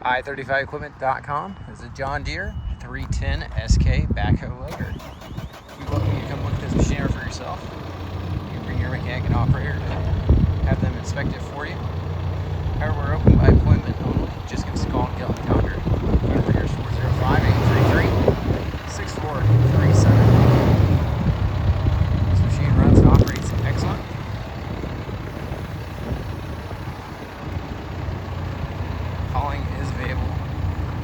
i35equipment.com. It's a John Deere 310 SK backhoe loader. You're welcome to come look at this machine over for yourself. You can bring your mechanic and operator to have them inspect it for you. However, we're open by appointment only. Just give us a call and get on the calendar. Phone number here is 405-833-6437. This machine runs and operates excellent. Hauling is available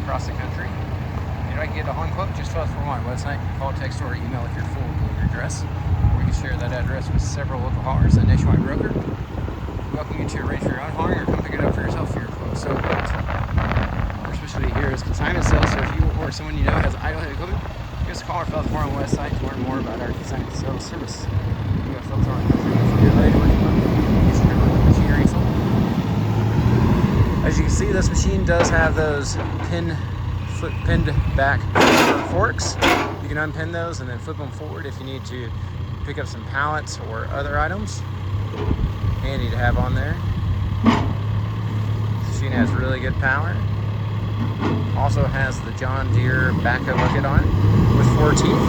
across the country. If you'd like to get a hauling quote, just fill out the form on our website. Call, text, or email with your full delivery address. Or you can share that address with several local haulers, a nationwide broker. We're welcome you to arrange for your own hauling or come pick it up for yourself for your quote. So our specialty here is consignment sales. So if you or someone you know has idle heavy equipment, give us a call or fill out the form on the website to learn more about our consignment sales service. We have folks around the country if you're ready to work on machinery sold. As you can see, this machine does have those pinned back forks. You can unpin those and then flip them forward if you need to pick up some pallets or other items. Handy to have on there. This machine has really good power. Also has the John Deere backhoe bucket on it with 4 teeth.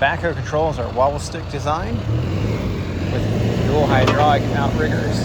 Backhoe controls are wobble stick design with dual hydraulic outriggers.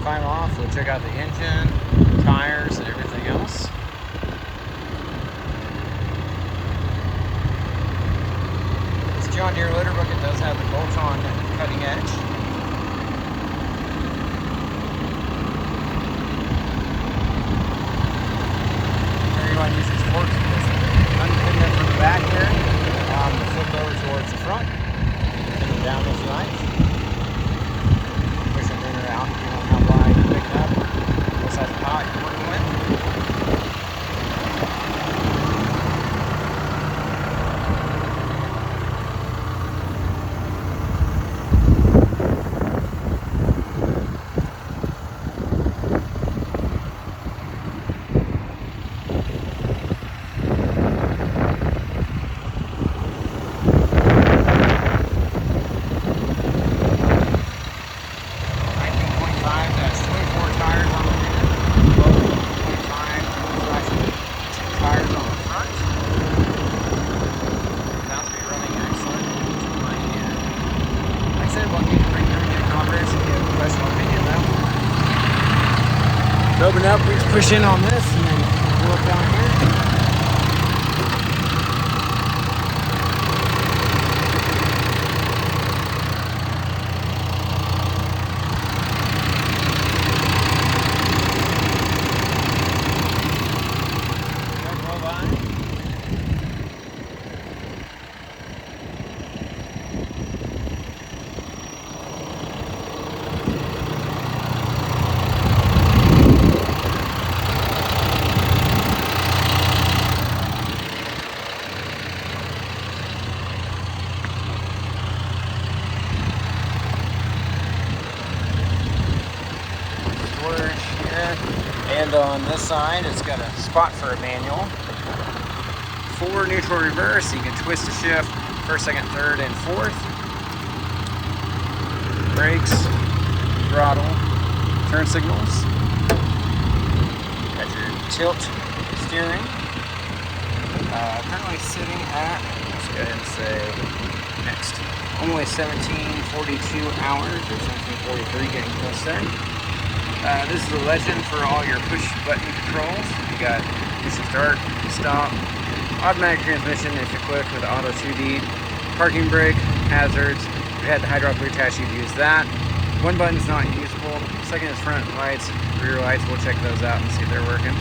Climb off, we'll check out the engine, tires, and everything else. This John Deere loader bucket does have the bolt-on cutting edge. Here you want to use these forks, just unpin them from the back here, flip over towards the front, pin them down if you like. Push them in or out, you know how wide you're picking up, what size pallet you're working with. Open up, we just push in on this and then go up down here. Roll by. And on this side, it's got a spot for a manual. For neutral reverse, you can twist the shift first, second, third, and fourth. brakes, throttle, turn signals. Got your tilt steering. Currently sitting at, let's go ahead and say next, only 1742 hours or 1743, getting close there. This is a legend for all your push button controls. You got push to start, stop, automatic transmission if equipped with auto 2D, parking brake, hazards. If you had the hydraulic rear attached, you'd use that. One button's not usable. Second is front lights, rear lights. We'll check those out and see if they're working.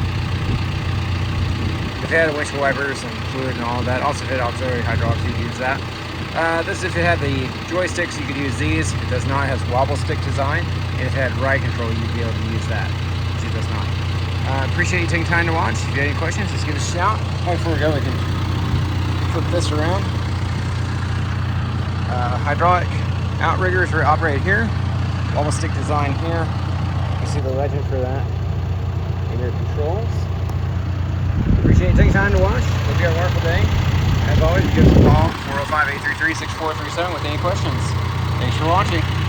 If it had windshield wipers and fluid and all of that, also if it had auxiliary hydraulics, you'd use that. This, if it had the joysticks, you could use these. If it does not, it has wobble stick design. And if it had ride control, you'd be able to use that, which it does not. Appreciate you taking time to watch. If you have any questions, just give us a shout. Before we go, we can flip this around. Hydraulic outriggers are operated here. Wobble stick design here. You see the legend for that in your controls. Appreciate you taking time to watch. Hope you have a wonderful day. As always, give us a call, 405-833-6437 with any questions. Thanks for watching.